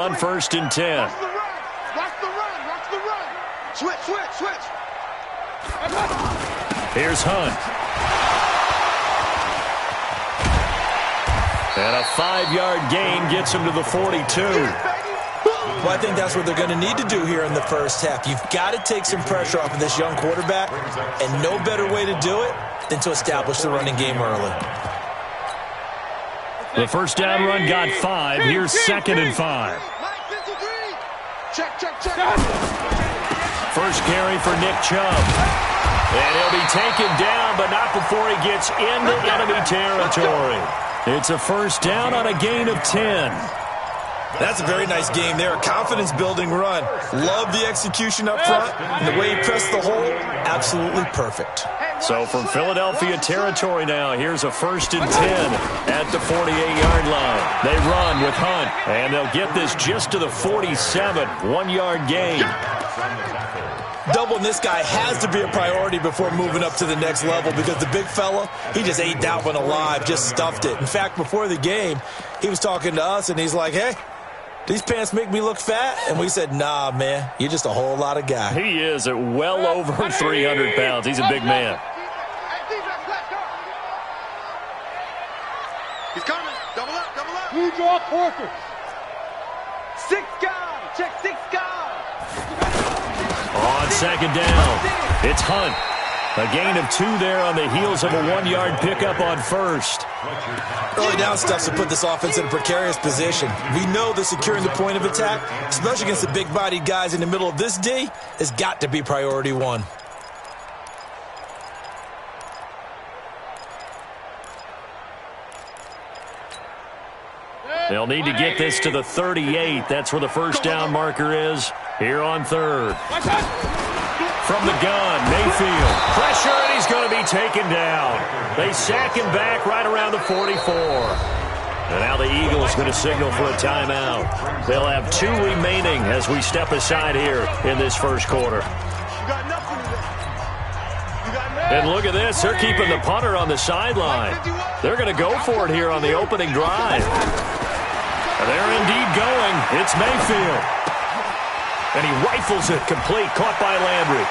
On 1st and 10. Watch the run. Watch the run. Watch the run. Switch, switch, switch. Here's Hunt. And a 5-yard gain gets him to the 42. Well, I think that's what they're going to need to do here in the first half. You've got to take some pressure off of this young quarterback, and no better way to do it than to establish the running game early. The first down run got 5. Here's 2nd and 5. Check, check, check. First carry for Nick Chubb. And he'll be taken down, but not before he gets into enemy territory. It's a first down on a gain of 10. That's a very nice game there. A confidence-building run. Love the execution up front. And the way he pressed the hole, absolutely perfect. So from Philadelphia territory now, here's a 1st and 10 at the 48-yard line. They run with Hunt, and they'll get this just to the 47. 1-yard gain. Doubling this guy has to be a priority before moving up to the next level because the big fella, he just ate that one alive, just stuffed it. In fact, before the game, he was talking to us, and he's like, hey, these pants make me look fat? And we said, nah, man, you're just a whole lot of guy. He is at well over 300 pounds. He's a big man. He's coming. Double up, double up. You draw quarters. 6 guys. Check 6 guys. On 2nd down, it's Hunt. A gain of 2 there on the heels of a 1-yard pickup on 1st. Early down stuff to put this offense in a precarious position. We know that securing the point of attack, especially against the big-bodied guys in the middle of this D, has got to be priority 1. They'll need to get this to the 38. That's where the first down marker is here on 3rd. From the gun, Mayfield. Pressure, and he's going to be taken down. They sack him back right around the 44. And now the Eagles going to signal for a timeout. They'll have 2 remaining as we step aside here in this first quarter. And look at this. They're keeping the punter on the sideline. They're going to go for it here on the opening drive. They're indeed going. It's Mayfield. And he rifles it complete, caught by Landry.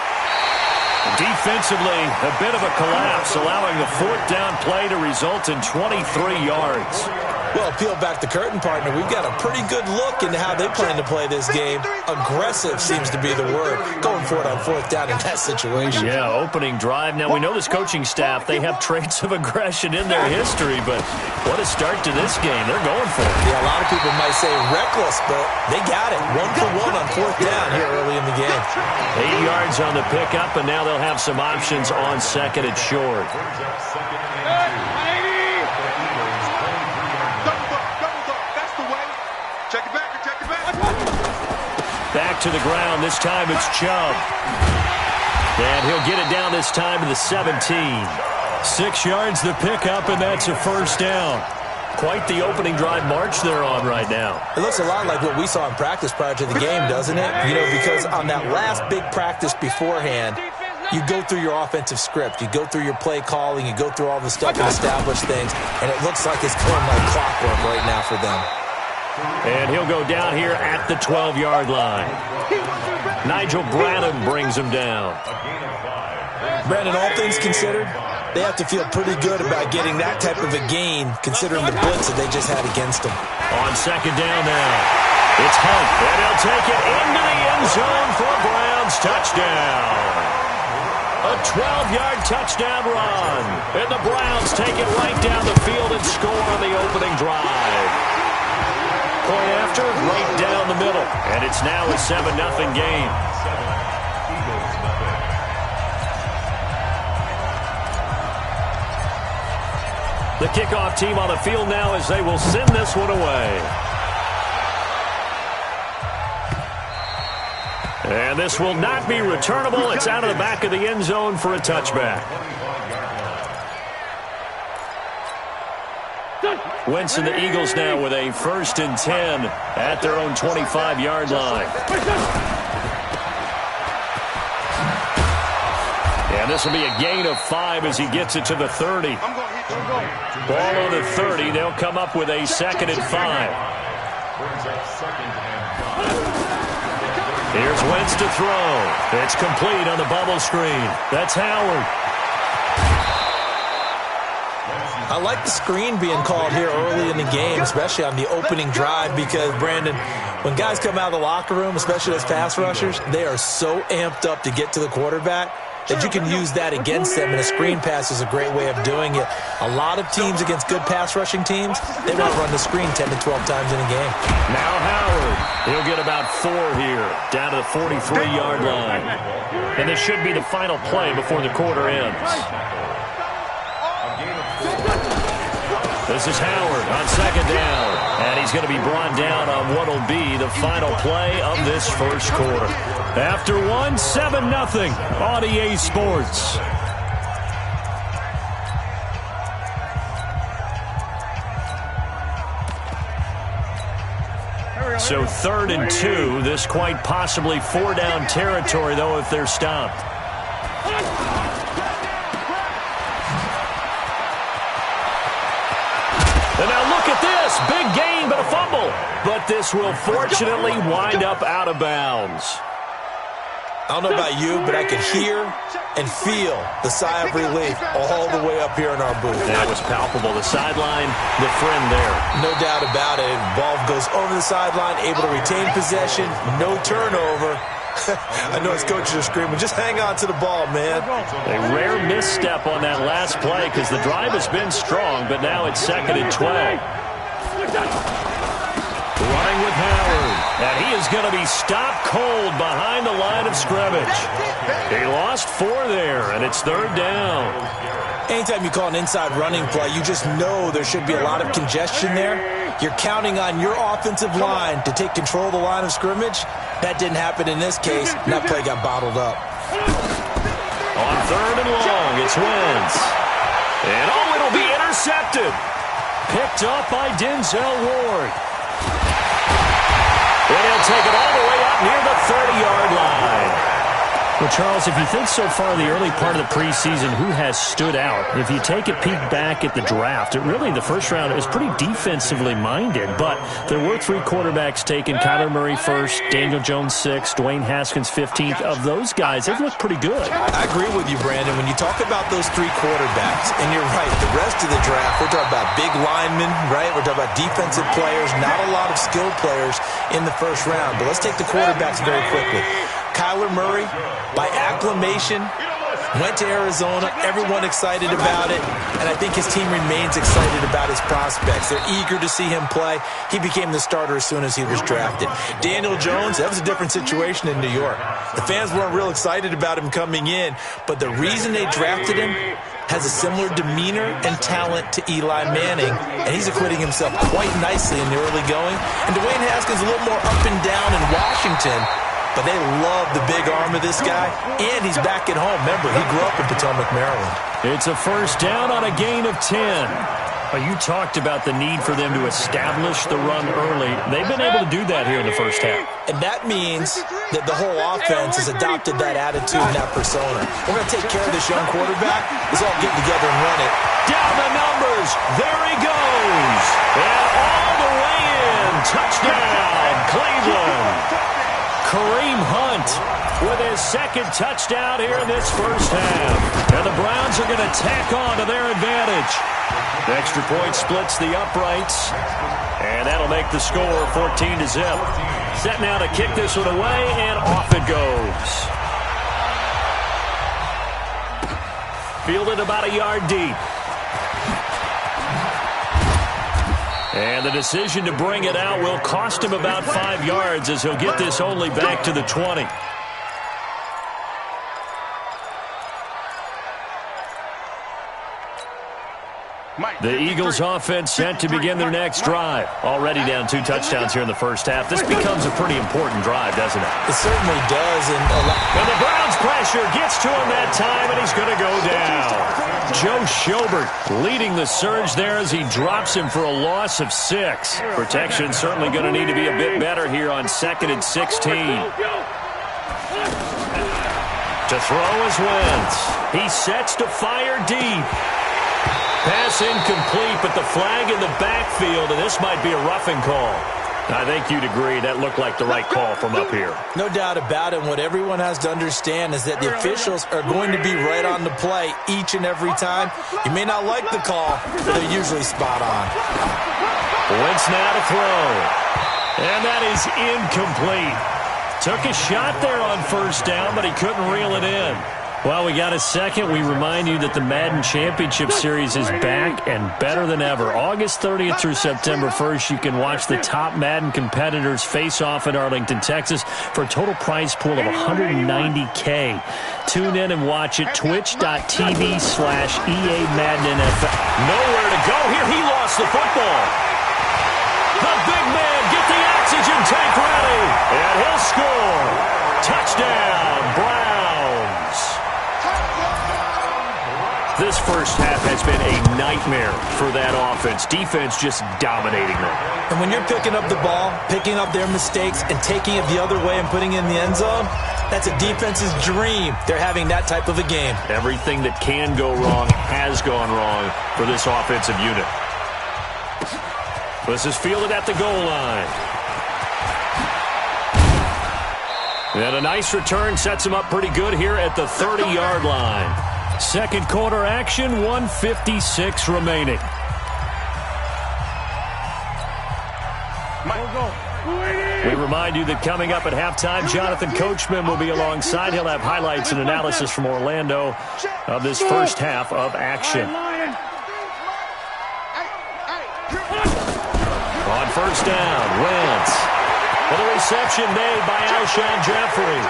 Defensively, a bit of a collapse, allowing the 4th down play to result in 23 yards. Well, peel back the curtain, partner. We've got a pretty good look into how they plan to play this game. Aggressive seems to be the word. Going for it on 4th down in that situation. Yeah, opening drive. Now, we know this coaching staff, they have traits of aggression in their history, but what a start to this game. They're going for it. Yeah, a lot of people might say reckless, but they got it. 1 for 1 on 4th down here early in the game. 8 yards on the pickup, and now they'll have some options on 2nd and short. Back to the ground. This time it's Chubb. And he'll get it down this time to the 17. 6 yards the pickup, and that's a first down. Quite the opening drive march they're on right now. It looks a lot like what we saw in practice prior to the game, doesn't it? You know, because on that last big practice beforehand, you go through your offensive script. You go through your play calling. You go through all the stuff and establish things. And it looks like it's going like clockwork right now for them. And he'll go down here at the 12-yard line. Nigel Bradham brings him down. Brandon, all things considered, they have to feel pretty good about getting that type of a gain, considering the blitz that they just had against them. On 2nd down now, it's Hunt. And he'll take it into the end zone for a Browns touchdown. A 12-yard touchdown run. And the Browns take it right down the field and score on the opening drive. Point after, right down the middle. And it's now a 7-0 game. The kickoff team on the field now as they will send this one away. And this will not be returnable. It's out of the back of the end zone for a touchback. Wentz and the Eagles now with a 1st and 10 at their own 25-yard line. And this will be a gain of 5 as he gets it to the 30. Ball on the 30. They'll come up with a 2nd and 5. Here's Wentz to throw. It's complete on the bubble screen. That's Howard. I like the screen being called here early in the game, especially on the opening drive, because, Brandon, when guys come out of the locker room, especially those pass rushers, they are so amped up to get to the quarterback that you can use that against them, and a screen pass is a great way of doing it. A lot of teams against good pass rushing teams, they want to run the screen 10 to 12 times in a game. Now Howard. He'll get about 4 here, down to the 43-yard line. And this should be the final play before the quarter ends. This is Howard on second down, and he's going to be brought down on what will be the final play of this first quarter. After 7-0 on EA Sports. So 3rd and 2, this quite possibly 4-down territory, though, if they're stopped. And now look at this. Big gain, but a fumble. But this will fortunately wind up out of bounds. I don't know about you, but I could hear and feel the sigh of relief all the way up here in our booth. That was palpable. The sideline, the friend there. No doubt about it. Ball goes over the sideline, able to retain possession, no turnover. I know his coaches are screaming, just hang on to the ball, man. A rare misstep on that last play because the drive has been strong, but now it's 2nd and 12. Running with Howard, and he is going to be stopped cold behind the line of scrimmage. He lost 4 there, and it's 3rd down. Anytime you call an inside running play, you just know there should be a lot of congestion there. You're counting on your offensive line to take control of the line of scrimmage. That didn't happen in this case, and that play got bottled up. On 3rd and long, it's Wentz. And it'll be intercepted. Picked up by Denzel Ward. And he'll take it all the way up near the 30-yard line. Well, Charles, if you think so far the early part of the preseason, who has stood out? If you take a peek back at the draft, the first round, it was pretty defensively minded, but there were 3 quarterbacks taken. Kyler Murray first, Daniel Jones 6th, Dwayne Haskins 15th. Of those guys, they've looked pretty good. I agree with you, Brandon. When you talk about those 3 quarterbacks, and you're right, the rest of the draft, we're talking about big linemen, right? We're talking about defensive players, not a lot of skilled players in the first round. But let's take the quarterbacks very quickly. Kyler Murray, by acclamation, went to Arizona. Everyone excited about it. And I think his team remains excited about his prospects. They're eager to see him play. He became the starter as soon as he was drafted. Daniel Jones, that was a different situation in New York. The fans weren't real excited about him coming in. But the reason they drafted him has a similar demeanor and talent to Eli Manning. And he's acquitting himself quite nicely in the early going. And Dwayne Haskins a little more up and down in Washington. But they love the big arm of this guy, and he's back at home. Remember, he grew up in Potomac, Maryland. It's a first down on a gain of 10. You talked about the need for them to establish the run early. They've been able to do that here in the first half. And that means that the whole offense has adopted that attitude and that persona. We're going to take care of this young quarterback. Let's all get together and run it. Down the numbers. There he goes. And all the way in. Touchdown, Cleveland. Kareem Hunt with his 2nd touchdown here in this first half. And the Browns are going to tack on to their advantage. The extra point splits the uprights. And that'll make the score 14-0. Set now to kick this one away, and off it goes. Fielded about a yard deep. And the decision to bring it out will cost him about 5 yards as he'll get this only back to the 20. The Eagles offense set to begin their next drive. Already down 2 touchdowns here in the first half. This becomes a pretty important drive, doesn't it? It certainly does. And the Browns pressure gets to him that time, and he's going to go down. Joe Schobert leading the surge there as he drops him for a loss of 6. Protection certainly going to need to be a bit better here on 2nd and 16. To throw is Wentz. He sets to fire deep. Pass incomplete, but the flag in the backfield, and this might be a roughing call. I think you'd agree that looked like the right call from up here. No doubt about it. And what everyone has to understand is that the officials are going to be right on the play each and every time. You may not like the call, but they're usually spot on. Wentz now to throw. And that is incomplete. Took a shot there on first down, but he couldn't reel it in. Well, we got a second. We remind you that the Madden Championship Series is back and better than ever. August 30th through September 1st, you can watch the top Madden competitors face off in Arlington, Texas for a total prize pool of $190K. Tune in and watch it, twitch.tv/EA Madden NFL. Nowhere to go here. He lost the football. The big man, get the oxygen tank ready, and he'll score. Touchdown, Browns. This first half has been a nightmare for that offense. Defense just dominating them. And when you're picking up the ball, picking up their mistakes, and taking it the other way and putting it in the end zone, that's a defense's dream. They're having that type of a game. Everything that can go wrong has gone wrong for this offensive unit. This is fielded at the goal line. And a nice return sets him up pretty good here at the 30-yard line. Second quarter action, 1:56 remaining. We remind you that coming up at halftime, Jonathan Coachman will be alongside. He'll have highlights and analysis from Orlando of this first half of action. On first down, Wentz. With a reception made by Alshon Jeffrey.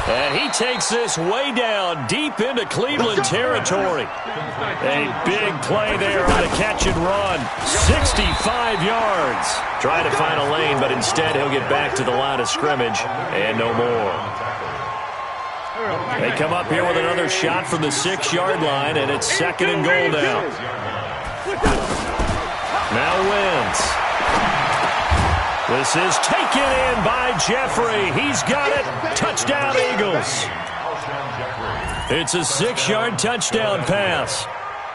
And he takes this way down deep into Cleveland territory. A big play there on the catch and run. 65 yards. Try to find a lane, but instead he'll get back to the line of scrimmage and no more. They come up here with another shot from the 6-yard line, and it's second and goal now. Now Wentz. This is taken in by Jeffrey. He's got it. Touchdown, Eagles. It's a 6-yard touchdown pass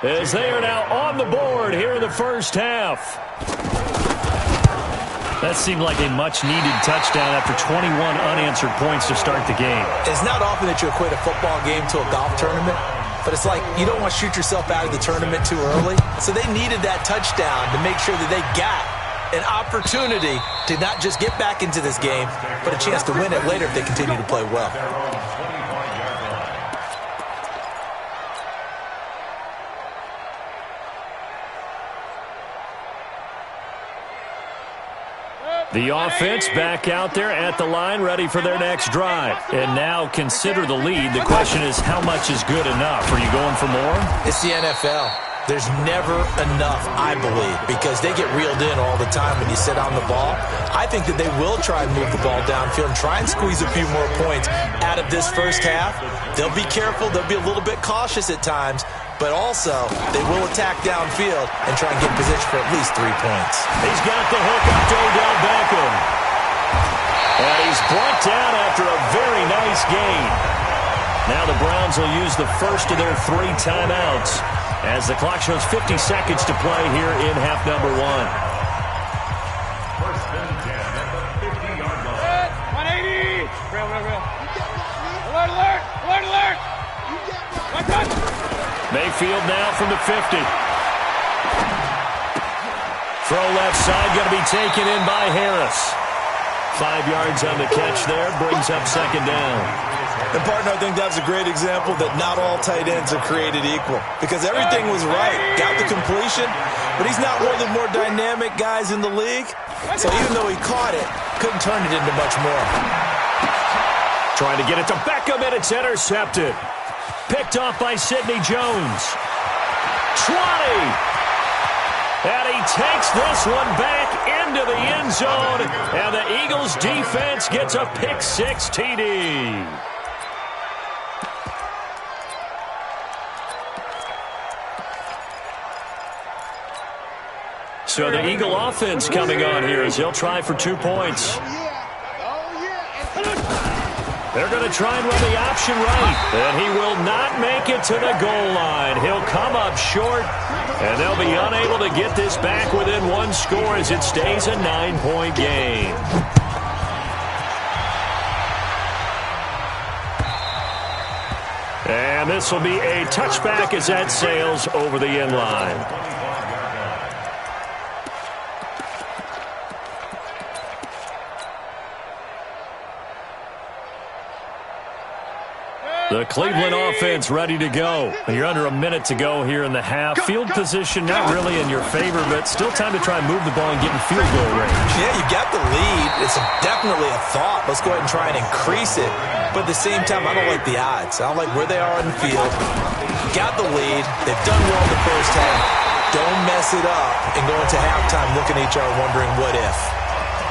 as they are now on the board here in the first half. That seemed like a much-needed touchdown after 21 unanswered points to start the game. It's not often that you equate a football game to a golf tournament, but it's like you don't want to shoot yourself out of the tournament too early. So they needed that touchdown to make sure that they got an opportunity to not just get back into this game, but a chance to win it later if they continue to play well. The offense back out there at the line, ready for their next drive. And now consider the lead. The question is, how much is good enough? Are you going for more? It's the NFL. There's never enough, I believe, because they get reeled in all the time when you sit on the ball. I think that they will try and move the ball downfield and try and squeeze a few more points out of this first half. They'll be careful. They'll be a little bit cautious at times, but also they will attack downfield and try and get in position for at least 3 points. He's got the hook up to Odell Beckham. And he's brought down after a very nice gain. Now the Browns will use the first of their 3 timeouts as the clock shows 50 seconds to play here in half number 1. First and 10 at the 50-yard line. 180. Real. Alert. Mayfield now from the 50. Throw left side, going to be taken in by Harris. 5 yards on the catch there, brings up second down. And, partner, I think that's a great example that not all tight ends are created equal because everything was right. Got the completion, but he's not one of the more dynamic guys in the league. So even though he caught it, couldn't turn it into much more. Trying to get it to Beckham, and it's intercepted. Picked off by Sidney Jones. 20. And he takes this one back into the end zone, and the Eagles defense gets a pick-6 TD. So the Eagle offense coming on here as he'll try for 2 points. They're going to try and run the option right, and he will not make it to the goal line. He'll come up short, And they'll be unable to get this back within one score as it stays a 9-point game. And this will be a touchback as that sails over the end line. The Cleveland offense ready to go. You're under a minute to go here in the half. Field position not really in your favor, but still time to try and move the ball and get in field goal range. Yeah, you got the lead. It's definitely a thought. Let's go ahead and try and increase it. But at the same time, I don't like the odds. I don't like where they are in the field. Got the lead. They've done well in the first half. Don't mess it up and go into halftime looking at each other wondering what if.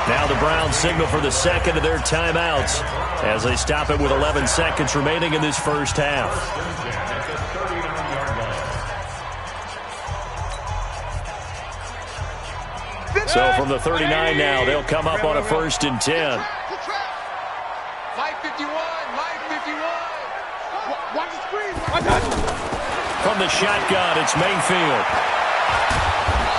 Now the Browns signal for the second of their timeouts as they stop it with 11 seconds remaining in this first half. So from the 39 now, they'll come up on a 1st and 10. Light 51, light 51. Watch the screen. From the shotgun, it's Mayfield.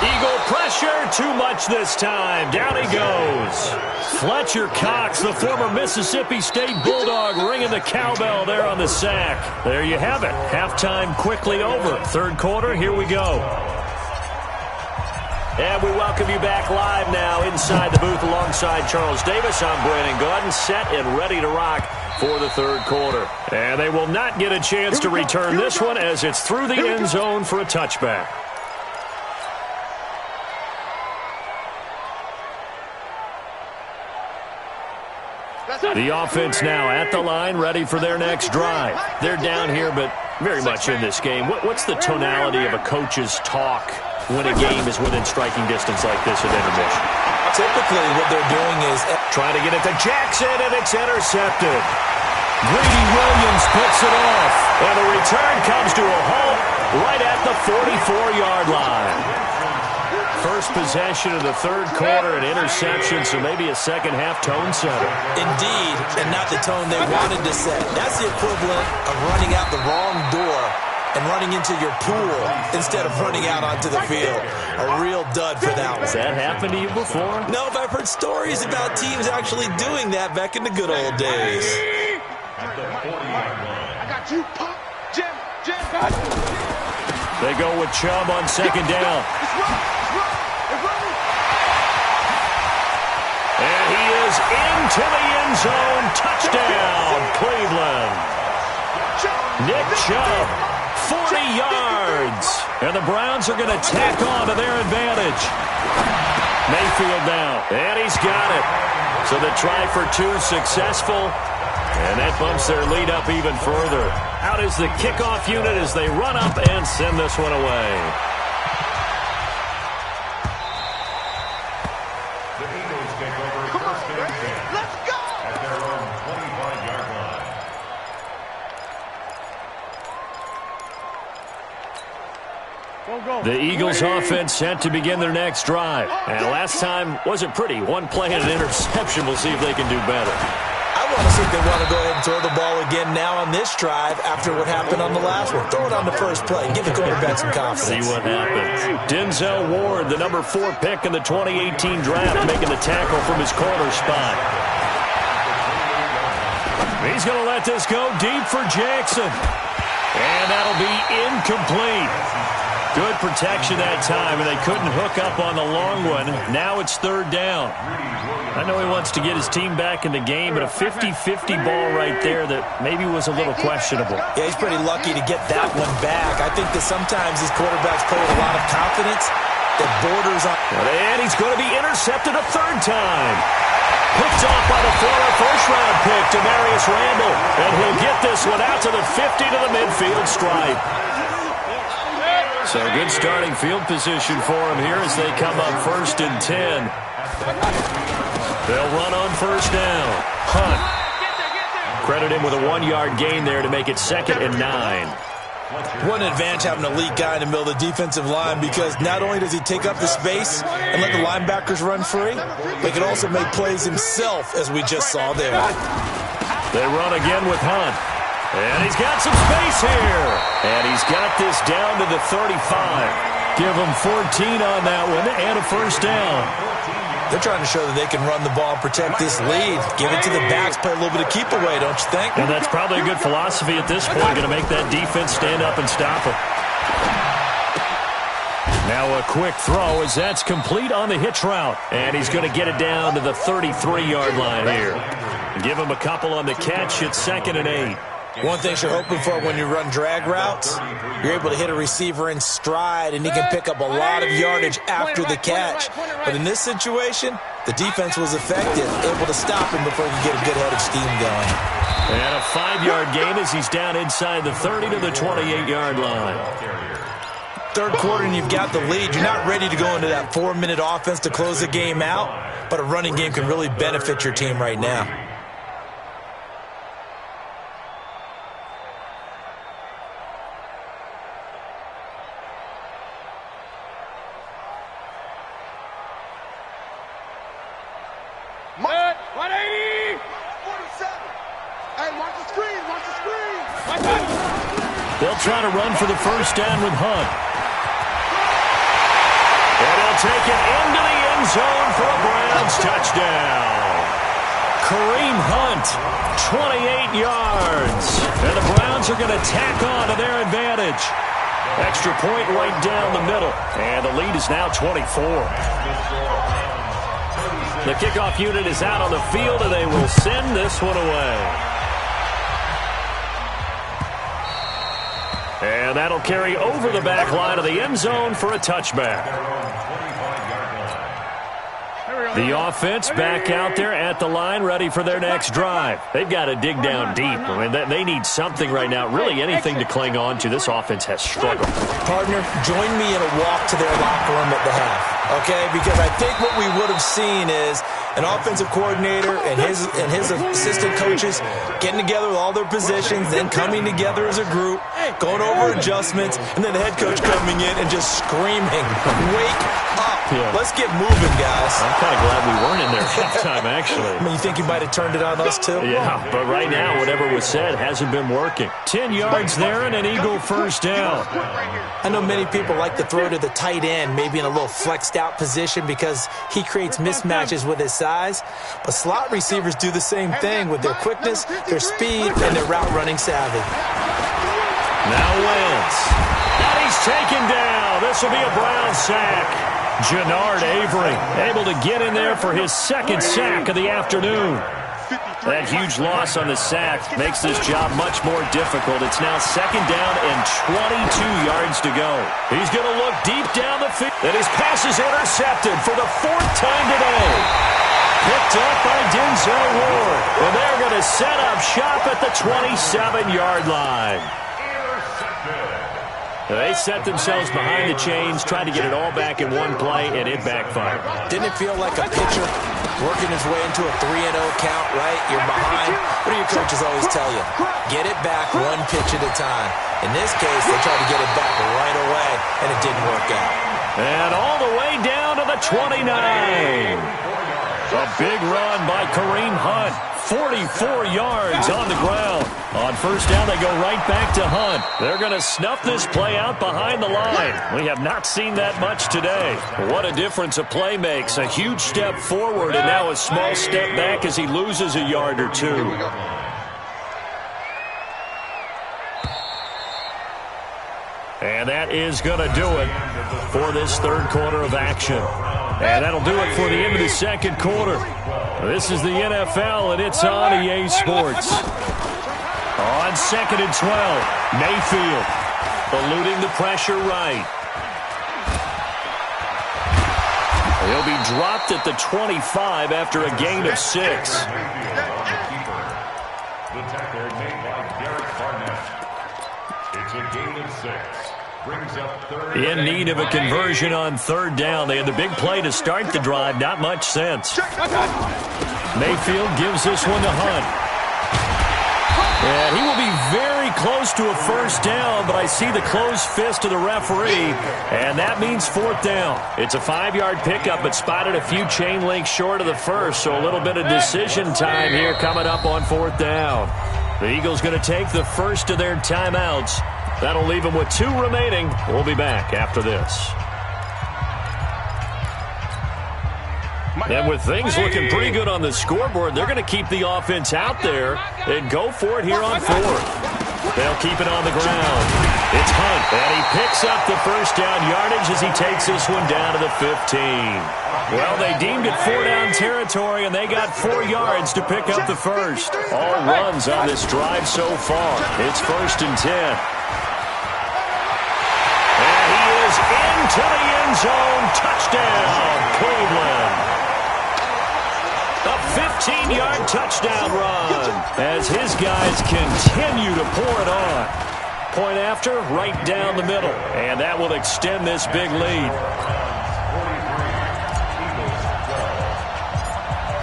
Eagle pressure, too much this time. Down he goes. Fletcher Cox, the former Mississippi State Bulldog, ringing the cowbell there on the sack. There you have it. Halftime quickly over. Third quarter, here we go. And we welcome you back live now inside the booth alongside Charles Davis. I'm Brandon Gordon, set and ready to rock for the third quarter. And they will not get a chance to return this one as it's through the end zone for a touchback. The offense now at the line, ready for their next drive. They're down here, but very much in this game. What's the tonality of a coach's talk when a game is within striking distance like this at intermission? Typically, what they're doing is trying to get it to Jackson, and it's intercepted. Greedy Williams puts it off, and the return comes to a halt right at the 44-yard line. First possession of the third quarter, an interception, so maybe a second-half tone setter. Indeed, and not the tone they wanted to set. That's the equivalent of running out the wrong door and running into your pool instead of running out onto the field. A real dud for that one. Has that happened to you before? No, but I've heard stories about teams actually doing that back in the good old days. I got you, Pop. Jim. They go with Chubb on second down. And he is into the end zone. Touchdown, Cleveland. Nick Chubb, 40 yards. And the Browns are going to tack on to their advantage. Mayfield now, and he's got it. So the try for two successful, and that bumps their lead up even further. Out is the kickoff unit as they run up and send this one away. The Eagles offense set to begin their next drive. And last time wasn't pretty. One play and an interception. We'll see if they can do better. I want to see if they want to go ahead and throw the ball again now on this drive after what happened on the last one. Throw it on the first play. Give the quarterback some confidence. See what happens. Denzel Ward, the number 4 pick in the 2018 draft, making the tackle from his corner spot. He's going to let this go deep for Jackson. And that'll be incomplete. Good protection that time, and they couldn't hook up on the long one. Now it's third down. I know he wants to get his team back in the game, but a 50-50 ball right there that maybe was a little questionable. Yeah, he's pretty lucky to get that one back. I think that sometimes these quarterbacks play with a lot of confidence that borders on. And he's going to be intercepted a third time. Picked off by the former first-round pick, Demarius Randall. And he'll get this one out to the 50 to the midfield stripe. So good starting field position for him here as they come up 1st and 10. They'll run on first down. Hunt. Credit him with a 1-yard gain there to make it 2nd and 9. What an advantage having an elite guy in the middle of the defensive line, because not only does he take up the space and let the linebackers run free, but he can also make plays himself, as we just saw there. They run again with Hunt. And he's got some space here. And he's got this down to the 35. Give them 14 on that one and a first down. They're trying to show that they can run the ball and protect this lead. Give it to the backs, play a little bit of keep away, don't you think? And that's probably a good philosophy at this point, going to make that defense stand up and stop them. Now a quick throw as that's complete on the hitch route. And he's going to get it down to the 33-yard line here. Give him a couple on the catch. It's 2nd and 8. One thing you're hoping for when you run drag routes, you're able to hit a receiver in stride, and he can pick up a lot of yardage after the catch. But in this situation, the defense was effective, able to stop him before he could get a good head of steam going. And a 5-yard gain as he's down inside the 30 to the 28-yard line. Third quarter and you've got the lead. You're not ready to go into that 4-minute offense to close the game out, but a running game can really benefit your team right now. What? 180! 47. Hey, watch the screen, watch the screen. They'll try to run for the first down with Hunt. And he'll take it into the end zone for a Browns touchdown. Kareem Hunt, 28 yards. And the Browns are going to tack on to their advantage. Extra point right down the middle. And the lead is now 24. The kickoff unit is out on the field, and they will send this one away. And that'll carry over the back line of the end zone for a touchback. The offense back out there at the line, ready for their next drive. They've got to dig down deep. I mean, they need something right now, really anything to cling on to. This offense has struggled. Partner, join me in a walk to their locker room at the half, okay? Because I think what we would have seen is an offensive coordinator and his assistant coaches getting together with all their positions, then coming together as a group, going over adjustments, and then the head coach coming in and just screaming, "Wake up. Let's get moving, guys." I'm kind of glad we weren't in there at halftime, actually. I mean, you think he might have turned it on us, too? Yeah, but right now, whatever was said hasn't been working. 10 yards there and an Eagle first down. I know many people like to throw to the tight end, maybe in a little flexed out position because he creates mismatches with his size. But slot receivers do the same thing with their quickness, their speed, and their route running savvy. Now Wentz. And he's taken down. This will be a Brown sack. Jannard Avery able to get in there for his second sack of the afternoon. That huge loss on the sack makes this job much more difficult. It's now 2nd down and 22 yards to go. He's going to look deep down the field. And his pass is intercepted for the 4th time today. Picked up by Denzel Ward. And they're going to set up shop at the 27-yard line. They set themselves behind the chains, tried to get it all back in one play, and it backfired. Didn't it feel like a pitcher working his way into a 3-0 count, right? You're behind. What do your coaches always tell you? Get it back one pitch at a time. In this case, they tried to get it back right away, and it didn't work out. And all the way down to the 29. A big run by Kareem Hunt. 44 yards on the ground. On first down, they go right back to Hunt. They're going to snuff this play out behind the line. We have not seen that much today. What a difference a play makes. A huge step forward and now a small step back as he loses a yard or two. And that is going to do it for this third quarter of action. And that'll do it for the end of the second quarter. This is the NFL, and it's on EA Sports. On 2nd and 12, Mayfield eluding the pressure right. He'll be dropped at the 25 after a gain of 6. The tackle made by Derek Barnett. It's a gain of 6. Brings up 3rd. In need of a conversion on 3rd down. They had the big play to start the drive. Not much sense. Mayfield gives this one to Hunt. And he will be very close to a first down, but I see the closed fist of the referee, and that means 4th down. It's a 5-yard pickup, but spotted a few chain links short of the first, so a little bit of decision time here coming up on 4th down. The Eagles going to take the first of their timeouts. That'll leave them with 2 remaining. We'll be back after this. And with things looking pretty good on the scoreboard, they're going to keep the offense out there and go for it here on fourth. They'll keep it on the ground. It's Hunt, and he picks up the first down yardage as he takes this one down to the 15. Well, they deemed it 4-down territory, and they got 4 yards to pick up the first. All runs on this drive so far. It's 1st and 10. And he is into the end zone. Touchdown, Cleveland. A 15-yard touchdown run as his guys continue to pour it on. Point after, right down the middle. And that will extend this big lead.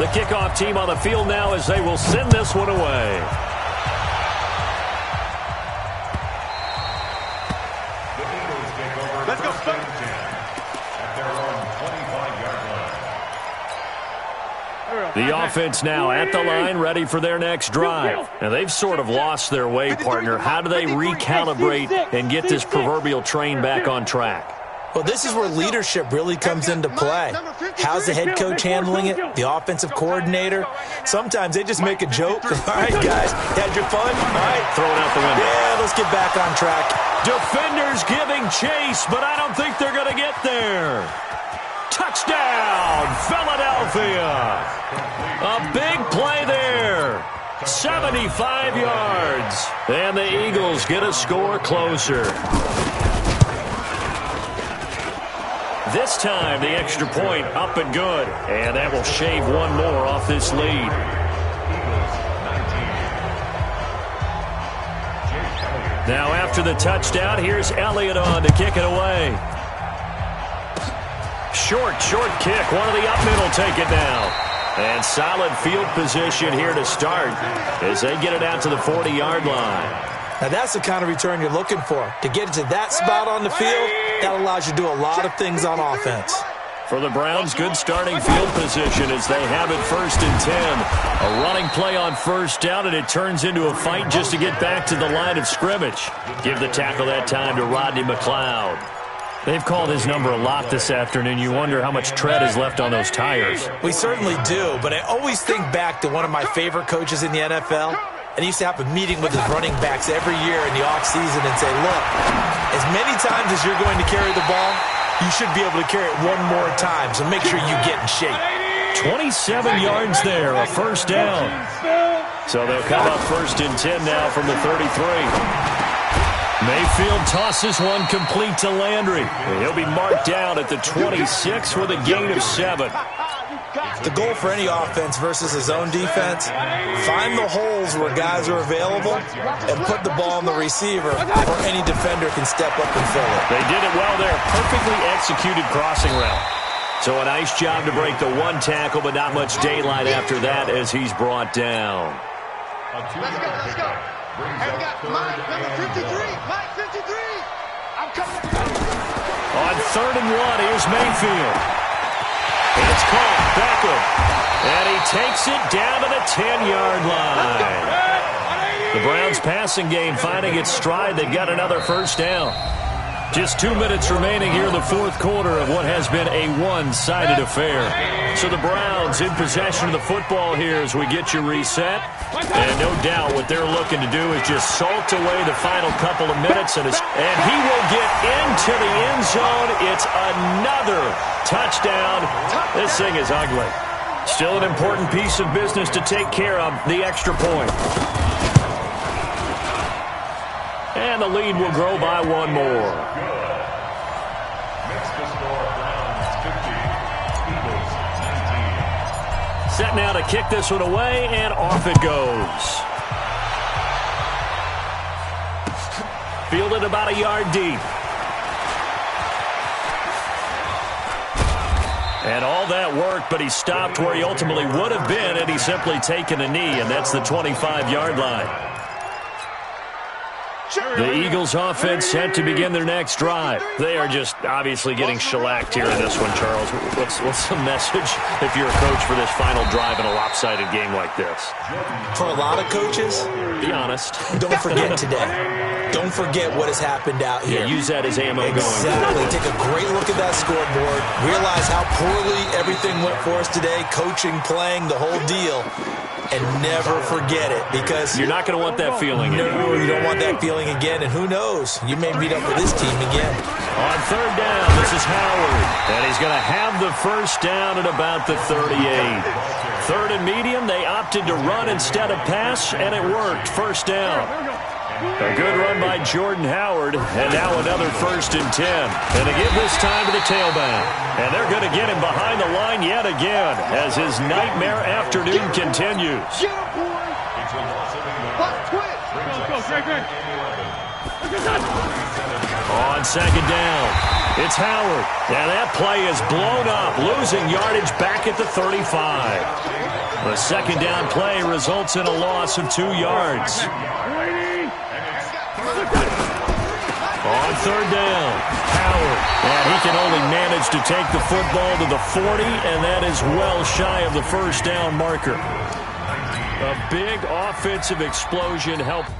The kickoff team on the field now as they will send this one away. Let's go, Spurs. At their own 25-yard line. The offense now at the line, ready for their next drive. Now, they've sort of lost their way, partner. How do they recalibrate and get this proverbial train back on track? Well, this is where leadership really comes into play. How's the head coach handling it? The offensive coordinator? Sometimes they just make a joke. All right, guys, had your fun? All right. Throw it out the window. Yeah, let's get back on track. Defenders giving chase, but I don't think they're going to get there. Touchdown, Philadelphia. A big play there. 75 yards. And the Eagles get a score closer. This time, the extra point up and good. And that will shave one more off this lead. Now, after the touchdown, here's Elliott on to kick it away. Short kick. One of the up middle take it down. And solid field position here to start as they get it out to the 40-yard line. Now, that's the kind of return you're looking for. To get it to that spot on the field, that allows you to do a lot of things on offense. For the Browns, good starting field position as they have it 1st and 10. A running play on first down, and it turns into a fight just to get back to the line of scrimmage. Give the tackle that time to Rodney McLeod. They've called his number a lot this afternoon. You wonder how much tread is left on those tires. We certainly do, but I always think back to one of my favorite coaches in the NFL. And he used to have a meeting with his running backs every year in the offseason and say, look, as many times as you're going to carry the ball, you should be able to carry it one more time, so make sure you get in shape. 27 yards there, a first down. So they'll come up 1st and 10 now from the 33. Mayfield tosses one complete to Landry. He'll be marked down at the 26 with a gain of 7. The goal for any offense versus his own defense, find the holes where guys are available and put the ball on the receiver where any defender can step up and fill it. They did it well there. Perfectly executed crossing route. So a nice job to break the one tackle, but not much daylight after that as he's brought down. Let's go. Hey, we got Mike, number 53. Mike, 53. I'm coming. On 3rd and 1, here's Mayfield. It's caught. Beckham. And he takes it down to the 10-yard line. The Browns passing game finding its stride. They've got another first down. Just 2 minutes remaining here in the fourth quarter of what has been a one-sided affair. So the Browns in possession of the football here as we get you reset. And no doubt what they're looking to do is just salt away the final couple of minutes. And he will get into the end zone. It's another touchdown. This thing is ugly. Still an important piece of business to take care of, the extra point. And the lead will grow by one more. Makes the score Browns 50, Eagles 19. Set now to kick this one away, and off it goes. Fielded about a yard deep. And all that work, but he stopped where he ultimately would have been had he simply taken a knee, and that's the 25-yard line. The Eagles offense set to begin their next drive. They are just obviously getting shellacked here in this one, Charles. What's the message if you're a coach for this final drive in a lopsided game like this? For a lot of coaches, be honest. Don't forget today. Don't forget what has happened out here. Yeah, use that as ammo going. Exactly. Take a great look at that scoreboard. Realize how poorly everything went for us today. Coaching, playing, the whole deal. And never forget it, because you're not going to want that feeling No, anymore. you don't want that feeling again. And who knows? You may meet up with this team again. On third down, this is Howard. And he's going to have the first down at about the 38. Third and medium, they opted to run instead of pass, and it worked. First down. A good run by Jordan Howard, and now another 1st and 10. And they give this time to the tailback. And they're going to get him behind the line yet again as his nightmare afternoon continues. On second down, it's Howard. And that play is blown up, losing yardage back at the 35. The second down play results in a loss of 2 yards. On third down, Howard. And he can only manage to take the football to the 40, and that is well shy of the first down marker. A big offensive explosion helped.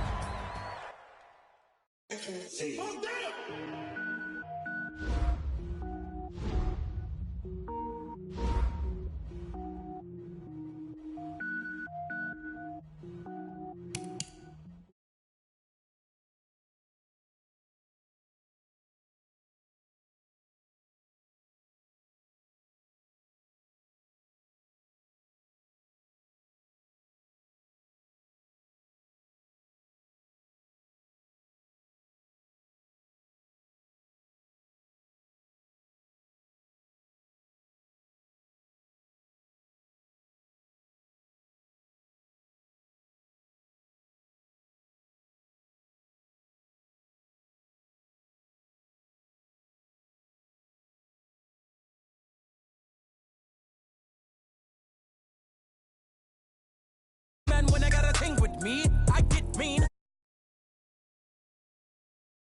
When I got a thing with me